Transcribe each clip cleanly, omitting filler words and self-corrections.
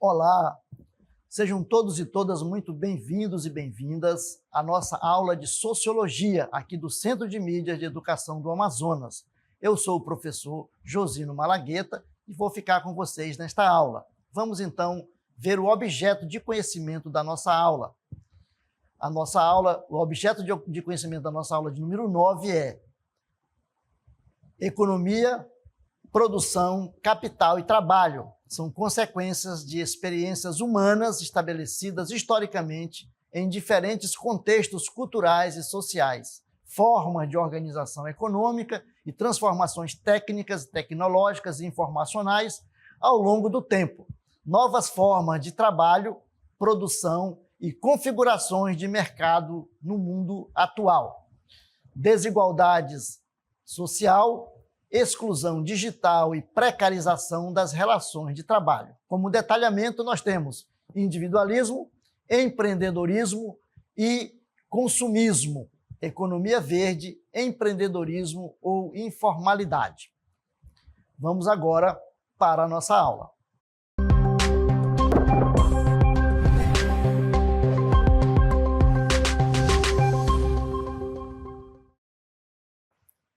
Olá, sejam todos e todas muito bem-vindos e bem-vindas à nossa aula de Sociologia aqui do Centro de Mídias de Educação do Amazonas. Eu sou o professor Josino Malagueta e vou ficar com vocês nesta aula. Vamos então ver o objeto de conhecimento da nossa aula. O objeto de conhecimento da nossa aula de número 9 é Economia, Produção, Capital e Trabalho. São consequências de experiências humanas estabelecidas historicamente em diferentes contextos culturais e sociais, formas de organização econômica e transformações técnicas, tecnológicas e informacionais ao longo do tempo, novas formas de trabalho, produção e configurações de mercado no mundo atual, desigualdades social, exclusão digital e precarização das relações de trabalho. Como detalhamento, nós temos individualismo, empreendedorismo e consumismo, economia verde, empreendedorismo ou informalidade. Vamos agora para a nossa aula.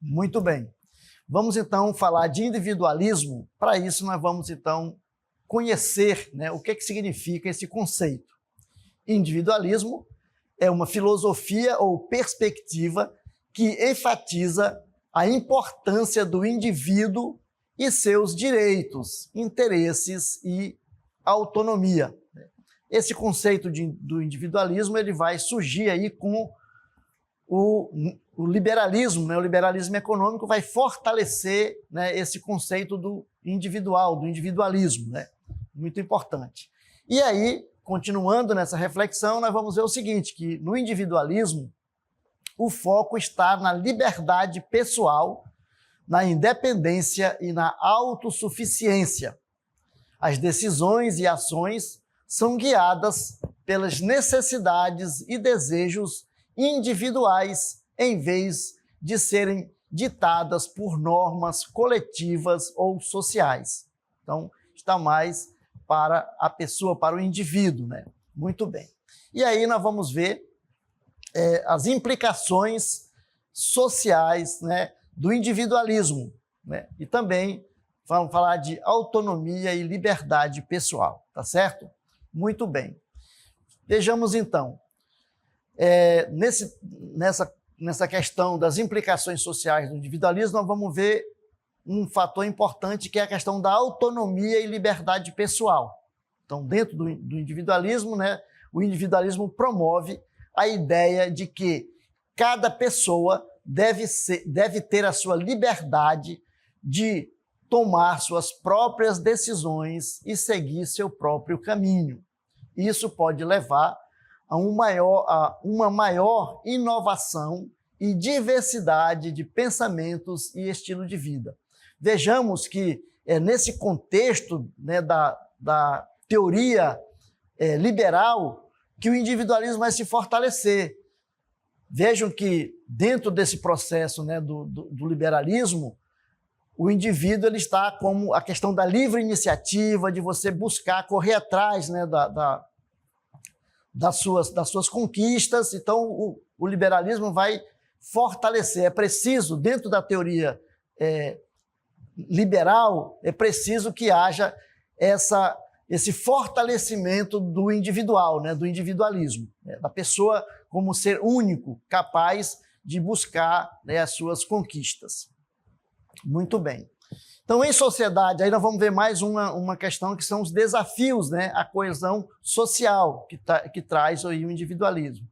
Muito bem. Vamos, então, falar de individualismo. Para isso, nós vamos, então, conhecer, o que significa esse conceito. Individualismo é uma filosofia ou perspectiva que enfatiza a importância do indivíduo e seus direitos, interesses e autonomia. Esse conceito do individualismo ele vai surgir aí com o liberalismo, o liberalismo econômico vai fortalecer esse conceito do individual, do individualismo, muito importante. E aí, continuando nessa reflexão, nós vamos ver o seguinte, que no individualismo o foco está na liberdade pessoal, na independência e na autossuficiência. As decisões e ações são guiadas pelas necessidades e desejos individuais em vez de serem ditadas por normas coletivas ou sociais. Então, está mais para a pessoa, para o indivíduo, Muito bem. E aí nós vamos ver as implicações sociais, do individualismo, E também vamos falar de autonomia e liberdade pessoal, tá certo? Muito bem. Vejamos então. Nessa questão das implicações sociais do individualismo, nós vamos ver um fator importante que é a questão da autonomia e liberdade pessoal. Então, dentro do individualismo, o individualismo promove a ideia de que cada pessoa deve ter a sua liberdade de tomar suas próprias decisões e seguir seu próprio caminho. Isso pode levar a uma maior inovação e diversidade de pensamentos e estilo de vida. Vejamos que é nesse contexto da teoria liberal que o individualismo vai se fortalecer. Vejam que dentro desse processo do liberalismo, o indivíduo ele está como a questão da livre iniciativa, de você buscar, correr atrás das suas conquistas. Então, o liberalismo vai fortalecer. É preciso, dentro da teoria liberal, é preciso que haja esse fortalecimento do individual, do individualismo, da pessoa como ser único, capaz de buscar as suas conquistas. Muito bem. Então, em sociedade, aí nós vamos ver mais uma questão que são os desafios, a coesão social que traz aí o individualismo.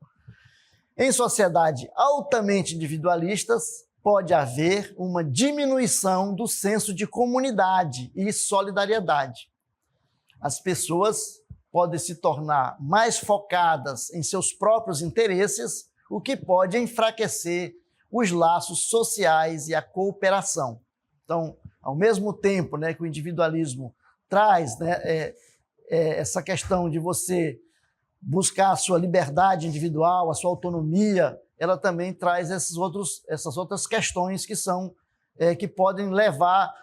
Em sociedade altamente individualistas, pode haver uma diminuição do senso de comunidade e solidariedade. As pessoas podem se tornar mais focadas em seus próprios interesses, o que pode enfraquecer os laços sociais e a cooperação. Então, ao mesmo tempo que o individualismo traz essa questão de você buscar a sua liberdade individual, a sua autonomia, ela também traz essas outras questões que podem levar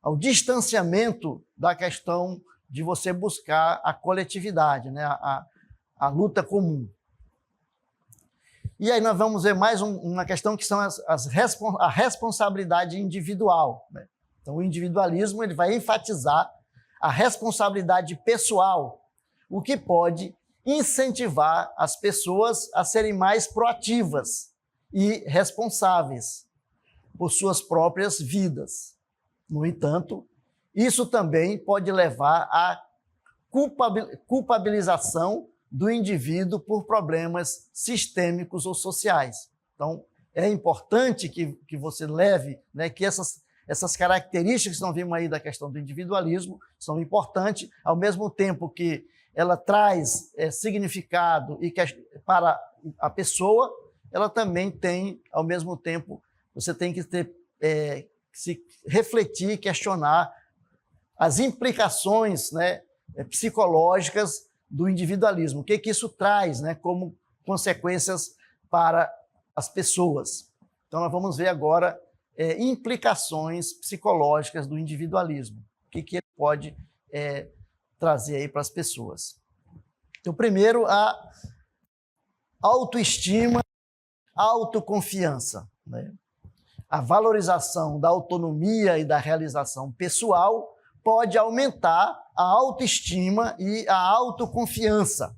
ao distanciamento da questão de você buscar a coletividade, né? A luta comum. E aí nós vamos ver mais uma questão que são a responsabilidade individual, né? Então, o individualismo ele vai enfatizar a responsabilidade pessoal, o que pode incentivar as pessoas a serem mais proativas e responsáveis por suas próprias vidas. No entanto, isso também pode levar à culpabilização do indivíduo por problemas sistêmicos ou sociais. Então, é importante que você leve, né, que essas características que nós vimos aí da questão do individualismo são importantes, ao mesmo tempo que ela traz significado e para a pessoa, ela também tem, ao mesmo tempo, você tem que se refletir, questionar as implicações, né, psicológicas do individualismo. O que isso traz, né, como consequências para as pessoas. Então, nós vamos ver agora implicações psicológicas do individualismo. O que ele pode trazer aí para as pessoas. Então, primeiro, a autoestima, autoconfiança, né? A valorização da autonomia e da realização pessoal pode aumentar a autoestima e a autoconfiança.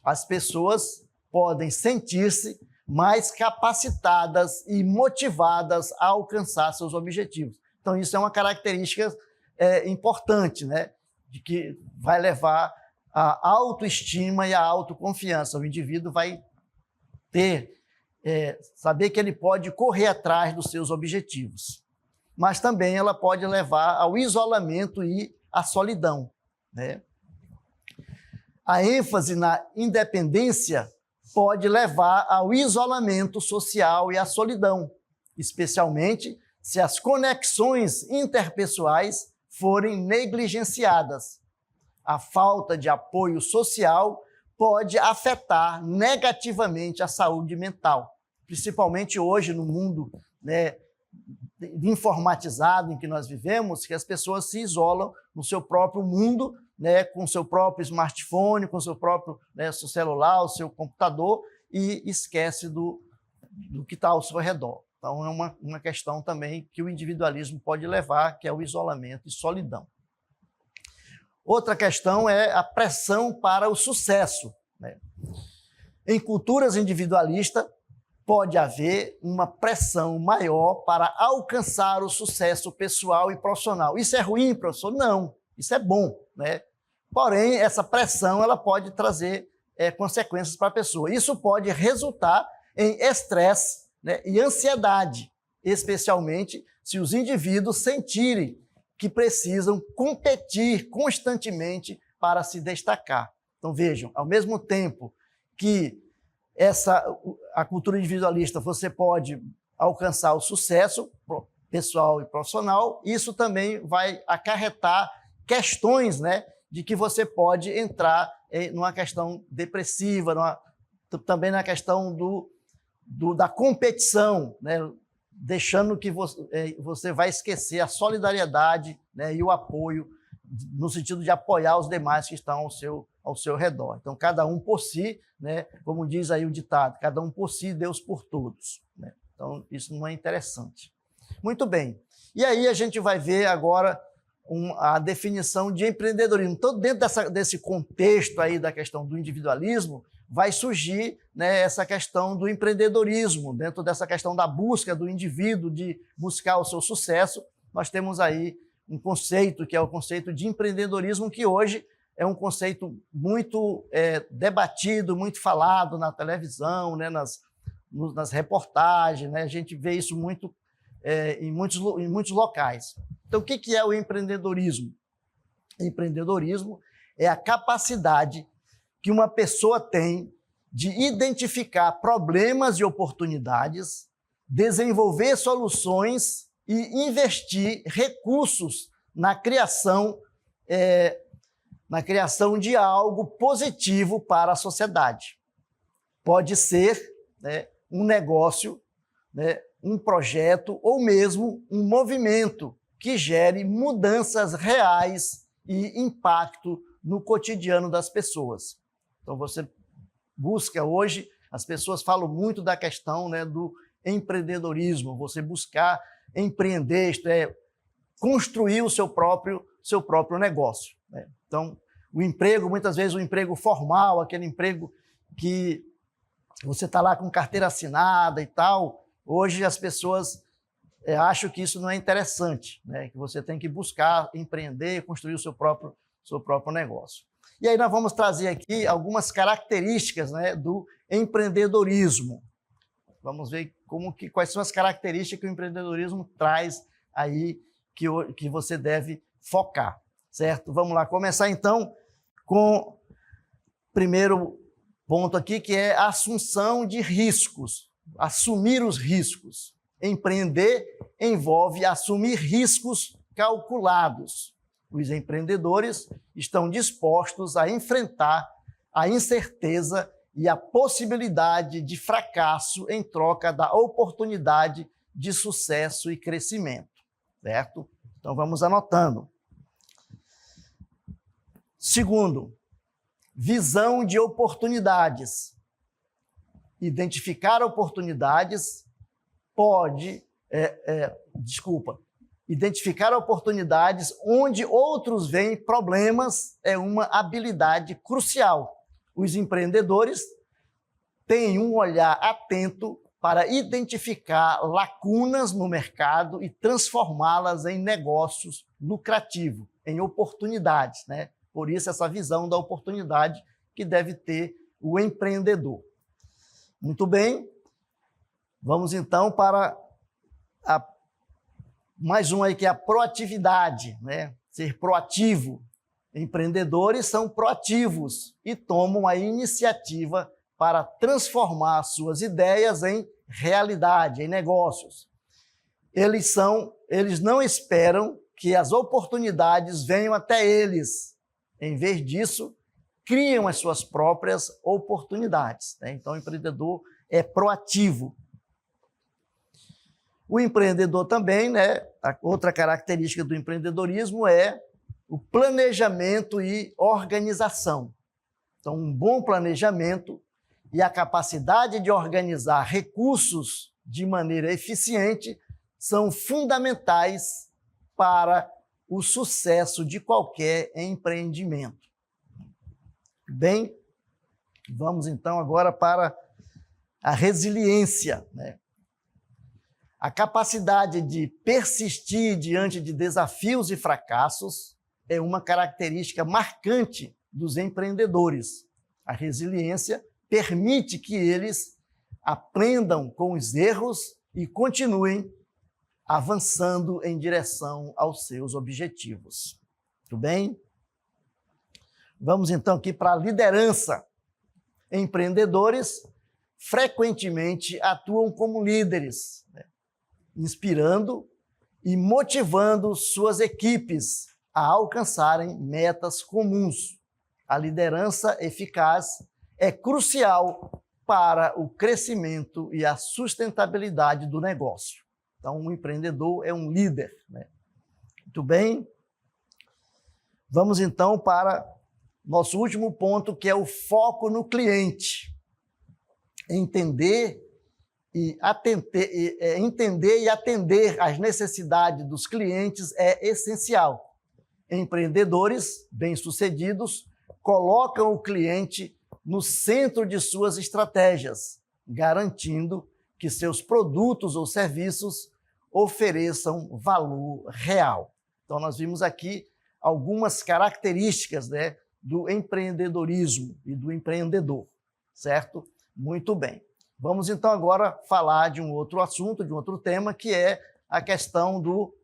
As pessoas podem sentir-se mais capacitadas e motivadas a alcançar seus objetivos. Então, isso é uma característica importante, né? De que vai levar à autoestima e à autoconfiança. O indivíduo vai saber que ele pode correr atrás dos seus objetivos. Mas também ela pode levar ao isolamento e à solidão, né? A ênfase na independência pode levar ao isolamento social e à solidão, especialmente se as conexões interpessoais forem negligenciadas. A falta de apoio social pode afetar negativamente a saúde mental, principalmente hoje no mundo, né, informatizado em que nós vivemos, que as pessoas se isolam no seu próprio mundo, né, com o seu próprio smartphone, com o seu próprio, né, seu celular, o seu computador, e esquece do que está ao seu redor. Então, é uma questão também que o individualismo pode levar, que é o isolamento e solidão. Outra questão é a pressão para o sucesso, né? Em culturas individualistas, pode haver uma pressão maior para alcançar o sucesso pessoal e profissional. Isso é ruim, professor? Não, isso é bom, né? Porém, essa pressão ela pode trazer consequências para a pessoa. Isso pode resultar em estresse, né, e ansiedade, especialmente se os indivíduos sentirem que precisam competir constantemente para se destacar. Então, vejam, ao mesmo tempo que a cultura individualista você pode alcançar o sucesso pessoal e profissional, isso também vai acarretar questões, né, de que você pode entrar numa questão depressiva, também na questão da competição, né, deixando que você vai esquecer a solidariedade, né, e o apoio, no sentido de apoiar os demais que estão ao seu redor. Então, cada um por si, né, como diz aí o ditado, cada um por si, Deus por todos, né? Então, isso não é interessante. Muito bem. E aí a gente vai ver agora a definição de empreendedorismo. Então, dentro desse contexto aí da questão do individualismo, vai surgir, né, essa questão do empreendedorismo. Dentro dessa questão da busca do indivíduo, de buscar o seu sucesso, nós temos aí um conceito, que é o conceito de empreendedorismo, que hoje é um conceito muito debatido, muito falado na televisão, né, nas reportagens, né? A gente vê isso muito em muitos locais. Então, o que é o empreendedorismo? Empreendedorismo é a capacidade que uma pessoa tem de identificar problemas e oportunidades, desenvolver soluções e investir recursos na criação de algo positivo para a sociedade. Pode ser, né, um negócio, né, um projeto ou mesmo um movimento que gere mudanças reais e impacto no cotidiano das pessoas. Então, você busca hoje, as pessoas falam muito da questão, né, do empreendedorismo, você buscar empreender, isto é, construir o seu próprio negócio, né? Então, o emprego, muitas vezes o emprego formal, aquele emprego que você está lá com carteira assinada e tal, hoje as pessoas acham que isso não é interessante, né? Que você tem que buscar empreender, construir o seu próprio negócio. E aí nós vamos trazer aqui algumas características, né, do empreendedorismo. Vamos ver quais são as características que o empreendedorismo traz aí que você deve focar, certo? Vamos lá, começar então com o primeiro ponto aqui, que é a assunção de riscos, assumir os riscos. Empreender envolve assumir riscos calculados. Os empreendedores estão dispostos a enfrentar a incerteza e a possibilidade de fracasso em troca da oportunidade de sucesso e crescimento, certo? Então, vamos anotando. Segundo, visão de oportunidades. Identificar oportunidades identificar oportunidades onde outros veem problemas é uma habilidade crucial. Os empreendedores têm um olhar atento para identificar lacunas no mercado e transformá-las em negócios lucrativos, em oportunidades, né? Por isso, essa visão da oportunidade que deve ter o empreendedor. Muito bem, vamos então para mais um aí, que é a proatividade, né? Ser proativo. Empreendedores são proativos e tomam a iniciativa para transformar suas ideias em realidade, em negócios. Eles não esperam que as oportunidades venham até eles. Em vez disso, criam as suas próprias oportunidades, né? Então, o empreendedor é proativo. O empreendedor também, né? A outra característica do empreendedorismo é o planejamento e organização. Então, um bom planejamento e a capacidade de organizar recursos de maneira eficiente são fundamentais para o sucesso de qualquer empreendimento. Bem, vamos então agora para a resiliência, né? A capacidade de persistir diante de desafios e fracassos é uma característica marcante dos empreendedores. A resiliência permite que eles aprendam com os erros e continuem avançando em direção aos seus objetivos. Tudo bem? Vamos então aqui para a liderança. Empreendedores frequentemente atuam como líderes, né? Inspirando e motivando suas equipes a alcançarem metas comuns. A liderança eficaz é crucial para o crescimento e a sustentabilidade do negócio. Então, um empreendedor é um líder, né? Muito bem. Vamos então para nosso último ponto, que é o foco no cliente. Entender e atender às necessidades dos clientes é essencial. Empreendedores bem-sucedidos colocam o cliente no centro de suas estratégias, garantindo que seus produtos ou serviços ofereçam valor real. Então, nós vimos aqui algumas características, né, do empreendedorismo e do empreendedor, certo? Muito bem. Vamos então agora falar de um outro assunto, de um outro tema, que é a questão do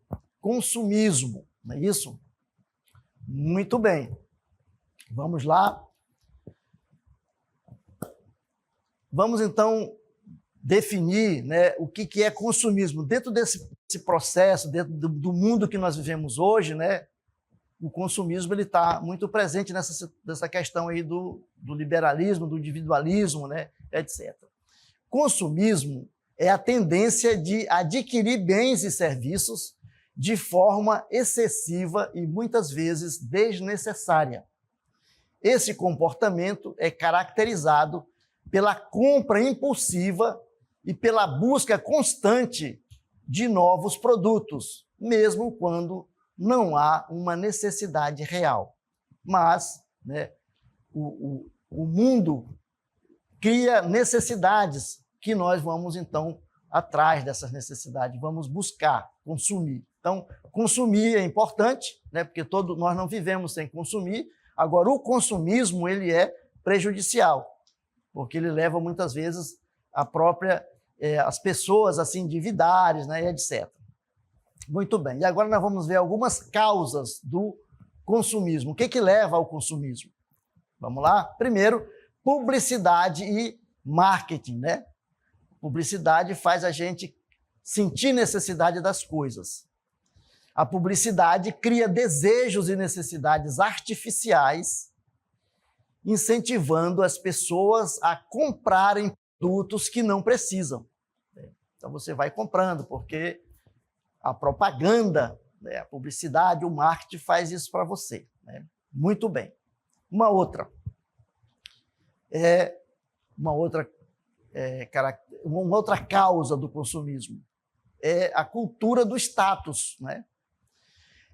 consumismo, não é isso? Muito bem. Vamos lá. Vamos então definir, né, o que é consumismo. Dentro desse processo, dentro do mundo que nós vivemos hoje, né, o consumismo está muito presente nessa questão aí do liberalismo, do individualismo, né, etc. Consumismo é a tendência de adquirir bens e serviços de forma excessiva e muitas vezes desnecessária. Esse comportamento é caracterizado pela compra impulsiva e pela busca constante de novos produtos, mesmo quando não há uma necessidade real. Mas, né, o mundo cria necessidades que nós vamos, então, atrás dessas necessidades, vamos buscar, consumir. Então, consumir é importante, né, porque nós não vivemos sem consumir. Agora, o consumismo ele é prejudicial, porque ele leva, muitas vezes, as pessoas a se endividarem, né, etc. Muito bem. E agora nós vamos ver algumas causas do consumismo. O que leva ao consumismo? Vamos lá? Primeiro, publicidade e marketing, né? Publicidade faz a gente sentir necessidade das coisas. A publicidade cria desejos e necessidades artificiais, incentivando as pessoas a comprarem produtos que não precisam. Então você vai comprando, porque a propaganda, né, a publicidade, o marketing faz isso para você, né? Muito bem. Uma outra causa do consumismo é a cultura do status, né?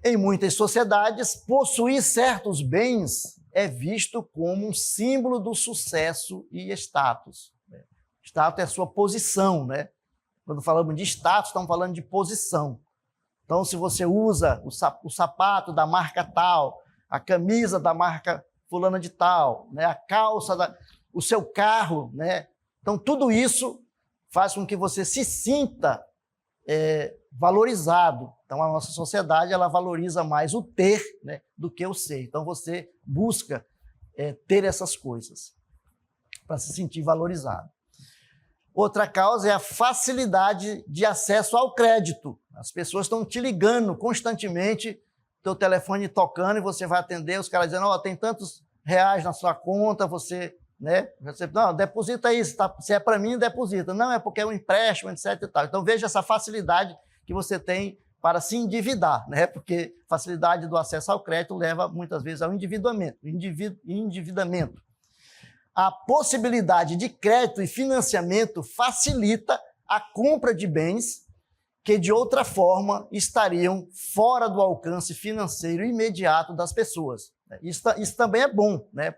Em muitas sociedades, possuir certos bens é visto como um símbolo do sucesso e status. Status é a sua posição, né? Quando falamos de status, estamos falando de posição. Então, se você usa o sapato da marca tal, a camisa da marca fulana de tal, né? A calça, o seu carro, né? Então, tudo isso faz com que você se sinta valorizado. Então, a nossa sociedade ela valoriza mais o ter, né, do que o ser. Então, você busca ter essas coisas para se sentir valorizado. Outra causa é a facilidade de acesso ao crédito. As pessoas estão te ligando constantemente, teu telefone tocando e você vai atender, os caras dizendo, tem tantos reais na sua conta, você, né? Não, deposita aí, se é para mim, deposita. Não, é porque é um empréstimo, etc. E tal. Então, veja essa facilidade que você tem para se endividar, né? Porque facilidade do acesso ao crédito leva, muitas vezes, ao endividamento. A possibilidade de crédito e financiamento facilita a compra de bens que, de outra forma, estariam fora do alcance financeiro imediato das pessoas. Isso também é bom, né?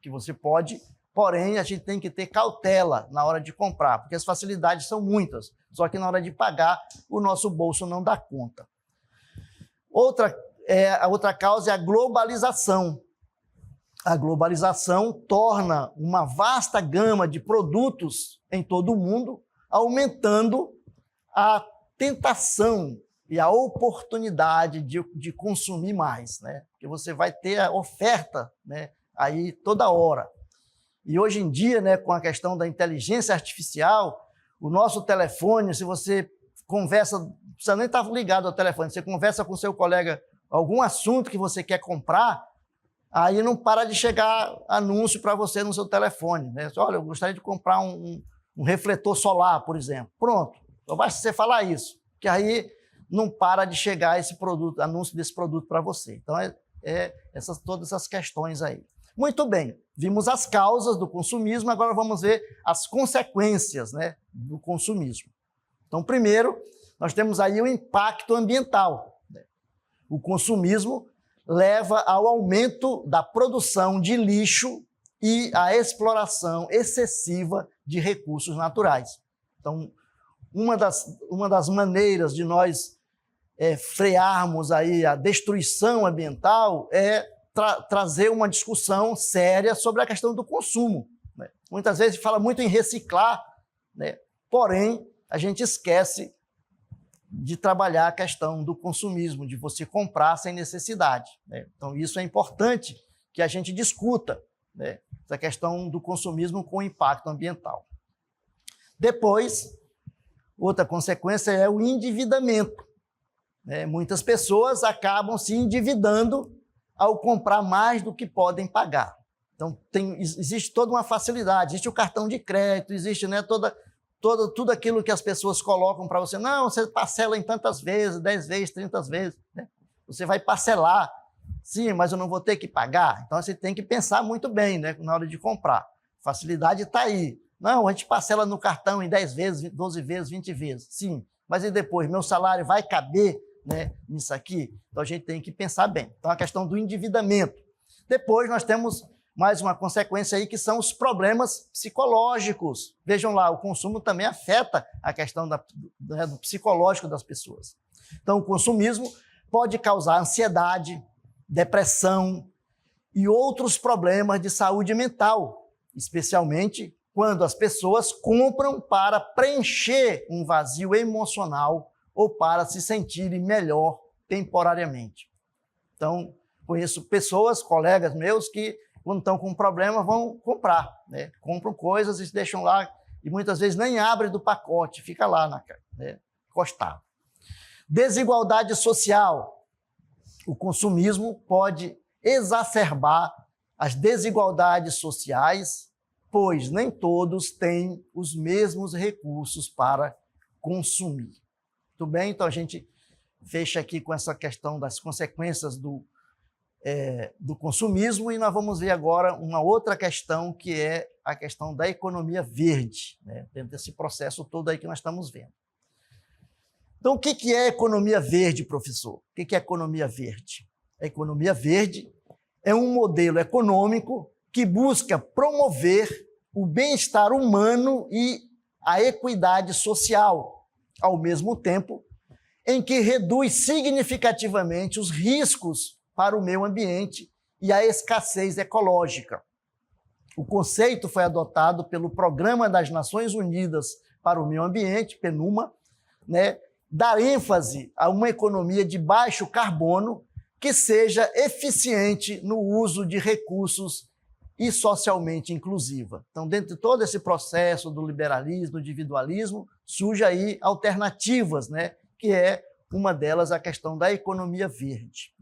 Que você pode, porém, a gente tem que ter cautela na hora de comprar, porque as facilidades são muitas, só que na hora de pagar, o nosso bolso não dá conta. A outra causa é a globalização. A globalização torna uma vasta gama de produtos em todo o mundo, aumentando a tentação e a oportunidade de consumir mais, né? Porque você vai ter a oferta, né, aí toda hora. E hoje em dia, né, com a questão da inteligência artificial, o nosso telefone, se você conversa, não precisa nem estar ligado ao telefone, você conversa com seu colega algum assunto que você quer comprar, aí não para de chegar anúncio para você no seu telefone, né? Olha, eu gostaria de comprar um refletor solar, por exemplo. Pronto, só basta você falar isso, que aí não para de chegar esse produto, anúncio desse produto para você. Então, todas essas questões aí. Muito bem, vimos as causas do consumismo, agora vamos ver as consequências, né, do consumismo. Então, primeiro, nós temos aí o impacto ambiental. O consumismo leva ao aumento da produção de lixo e à exploração excessiva de recursos naturais. Então, uma das maneiras de nós frearmos aí a destruição ambiental é trazer uma discussão séria sobre a questão do consumo, né? Muitas vezes se fala muito em reciclar, né? Porém, a gente esquece de trabalhar a questão do consumismo, de você comprar sem necessidade, né? Então, isso é importante que a gente discuta, né, essa questão do consumismo com impacto ambiental. Depois, outra consequência é o endividamento, né? Muitas pessoas acabam se endividando ao comprar mais do que podem pagar. Então, existe toda uma facilidade, existe o cartão de crédito, existe, né, toda tudo aquilo que as pessoas colocam para você. Não, você parcela em tantas vezes, 10 vezes, 30 vezes. Né? Você vai parcelar. Sim, mas eu não vou ter que pagar. Então, você tem que pensar muito bem, né, na hora de comprar. Facilidade está aí. Não, a gente parcela no cartão em 10 vezes, 12 vezes, 20 vezes. Sim, mas e depois? Meu salário vai caber, né, nisso aqui? Então, a gente tem que pensar bem. Então, a questão do endividamento. Depois, nós temos mais uma consequência aí, que são os problemas psicológicos. Vejam lá, o consumo também afeta a questão do psicológico das pessoas. Então, o consumismo pode causar ansiedade, depressão e outros problemas de saúde mental, especialmente quando as pessoas compram para preencher um vazio emocional ou para se sentirem melhor temporariamente. Então, conheço pessoas, colegas meus, que quando estão com um problema vão comprar, né? Compram coisas e deixam lá, e muitas vezes nem abrem do pacote, fica lá, né, encostado. Desigualdade social. O consumismo pode exacerbar as desigualdades sociais, pois nem todos têm os mesmos recursos para consumir. Tudo bem? Então, a gente fecha aqui com essa questão das consequências do consumismo, e nós vamos ver agora uma outra questão, que é a questão da economia verde, né? Dentro desse processo todo aí que nós estamos vendo. Então, o que é economia verde, professor? O que é economia verde? A economia verde é um modelo econômico que busca promover o bem-estar humano e a equidade social, ao mesmo tempo em que reduz significativamente os riscos para o meio ambiente e a escassez ecológica. O conceito foi adotado pelo Programa das Nações Unidas para o Meio Ambiente, PNUMA, né, dar ênfase a uma economia de baixo carbono que seja eficiente no uso de recursos e socialmente inclusiva. Então, dentro de todo esse processo do liberalismo, do individualismo, surge aí alternativas, né, que é uma delas a questão da economia verde.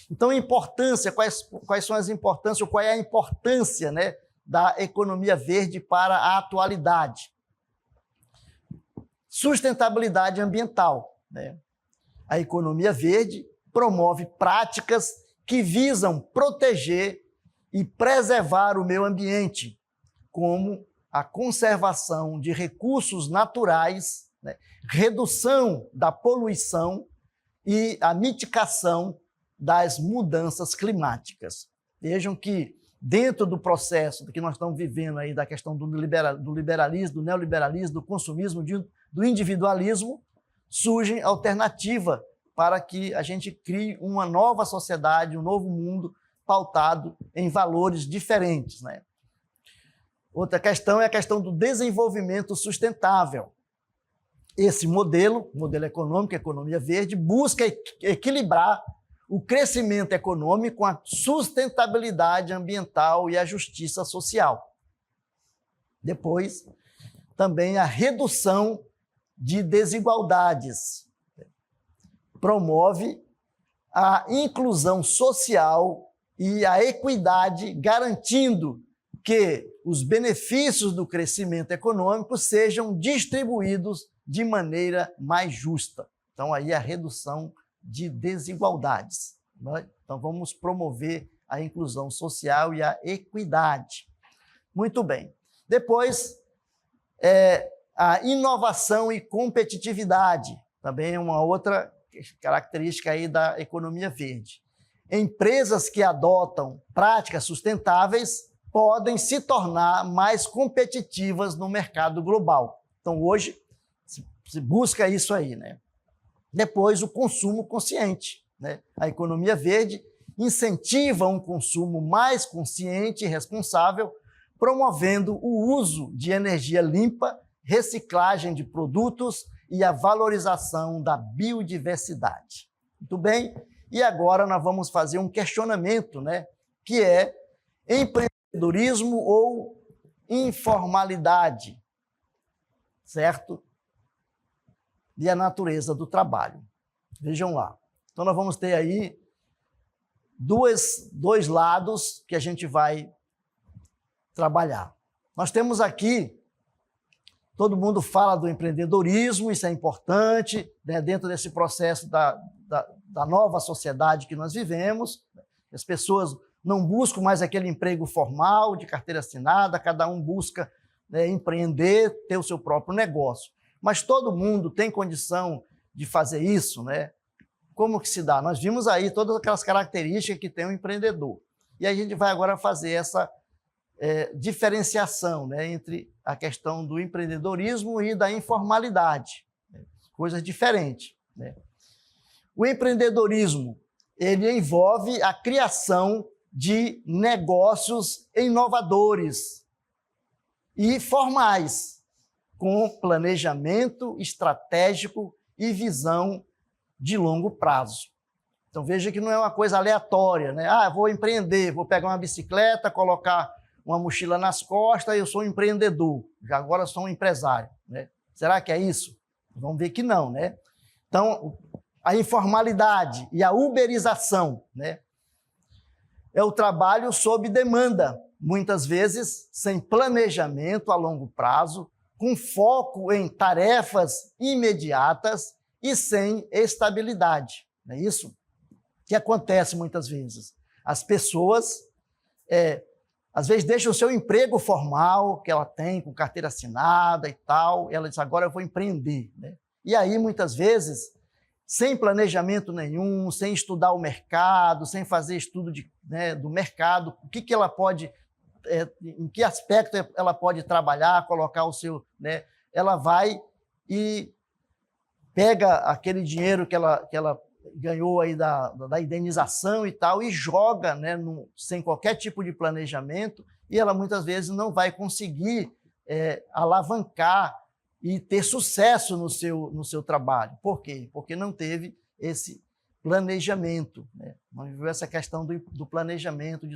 Então, importância, quais são as importâncias, qual é a importância, né, da economia verde para a atualidade? Sustentabilidade ambiental, né? A economia verde promove práticas que visam proteger e preservar o meio ambiente, como a conservação de recursos naturais, né, redução da poluição e a mitigação das mudanças climáticas. Vejam que, dentro do processo que nós estamos vivendo aí, da questão do liberalismo, do neoliberalismo, do consumismo, do individualismo, surge alternativa para que a gente crie uma nova sociedade, um novo mundo pautado em valores diferentes, né? Outra questão é a questão do desenvolvimento sustentável. Esse modelo econômico, economia verde, busca equilibrar o crescimento econômico com a sustentabilidade ambiental e a justiça social. Depois, também a redução de desigualdades. Promove a inclusão social e a equidade, garantindo que os benefícios do crescimento econômico sejam distribuídos de maneira mais justa. Então, aí a redução de desigualdades. Né? Então, vamos promover a inclusão social e a equidade. Muito bem. Depois, a inovação e competitividade, também é uma outra característica aí da economia verde. Empresas que adotam práticas sustentáveis podem se tornar mais competitivas no mercado global. Então, hoje, se busca isso aí, né? Depois, o consumo consciente, né? A economia verde incentiva um consumo mais consciente e responsável, promovendo o uso de energia limpa, reciclagem de produtos e a valorização da biodiversidade. Muito bem? E agora nós vamos fazer um questionamento, né? Que é empreendedorismo ou informalidade, certo? E a natureza do trabalho. Vejam lá. Então, nós vamos ter aí dois lados que a gente vai trabalhar. Nós temos aqui Todo mundo fala do empreendedorismo, isso é importante, né, dentro desse processo da nova sociedade que nós vivemos. As pessoas não buscam mais aquele emprego formal, de carteira assinada, cada um busca, né, empreender, ter o seu próprio negócio. Mas todo mundo tem condição de fazer isso, né? Como que se dá? Nós vimos aí todas aquelas características que tem um empreendedor. E a gente vai agora fazer essa diferenciação, né, entre a questão do empreendedorismo e da informalidade, né? Coisas diferentes, né? O empreendedorismo, ele envolve a criação de negócios inovadores e formais, com planejamento estratégico e visão de longo prazo. Então veja que não é uma coisa aleatória, né? Ah, vou empreender, vou pegar uma bicicleta, colocar uma mochila nas costas e eu sou um empreendedor, já agora sou um empresário, né? Será que é isso? Vamos ver que não, né? Então, a informalidade e a uberização, né, é o trabalho sob demanda, muitas vezes sem planejamento a longo prazo, com foco em tarefas imediatas e sem estabilidade. Não é isso que acontece muitas vezes? As pessoas, às vezes, deixam o seu emprego formal, que ela tem, com carteira assinada e tal, e ela diz, agora eu vou empreender, né? E aí, muitas vezes, sem planejamento nenhum, sem estudar o mercado, sem fazer estudo do mercado, o que ela pode, em que aspecto ela pode trabalhar, colocar o seu, né? Ela vai e pega aquele dinheiro que ela ganhou aí da indenização e tal e joga, né, sem qualquer tipo de planejamento, e ela muitas vezes não vai conseguir alavancar e ter sucesso no seu trabalho. Por quê? Porque não teve esse planejamento, né? Não viveu essa questão do planejamento,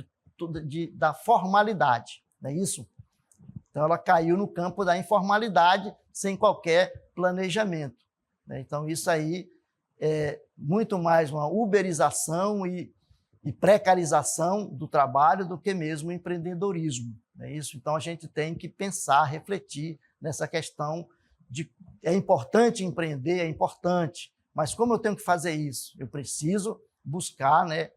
da formalidade, não é isso? Então, ela caiu no campo da informalidade sem qualquer planejamento, né? Então, isso aí é muito mais uma uberização e precarização do trabalho do que mesmo o empreendedorismo, não é isso? Então, a gente tem que pensar, refletir nessa questão de é importante empreender, é importante, mas como eu tenho que fazer isso? Eu preciso buscar, né,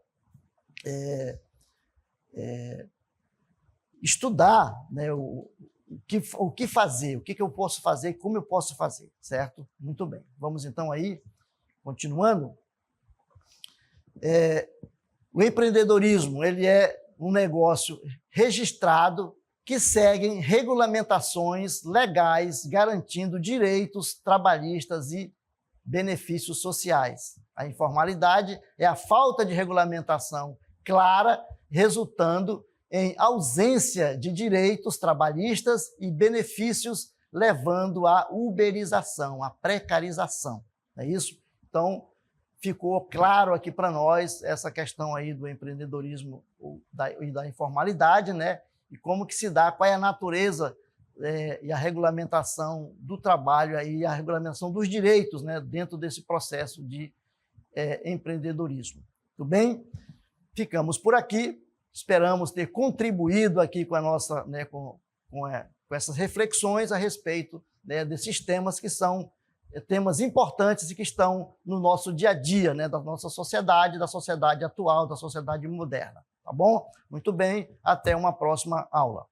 estudar, né, o que fazer, o que eu posso fazer e como eu posso fazer, certo? Muito bem. Vamos então aí, continuando. O empreendedorismo, ele é um negócio registrado que seguem regulamentações legais garantindo direitos trabalhistas e benefícios sociais. A informalidade é a falta de regulamentação clara, resultando em ausência de direitos trabalhistas e benefícios, levando à uberização, à precarização. Não é isso? Então, ficou claro aqui para nós essa questão aí do empreendedorismo e da informalidade, né? E como que se dá, qual é a natureza e a regulamentação do trabalho e a regulamentação dos direitos, né, dentro desse processo de empreendedorismo. Tudo bem? Ficamos por aqui. Esperamos ter contribuído aqui com a nossa, né, com essas reflexões a respeito, né, desses temas que são temas importantes e que estão no nosso dia a dia, né, da nossa sociedade, da sociedade atual, da sociedade moderna. Tá bom? Muito bem, até uma próxima aula.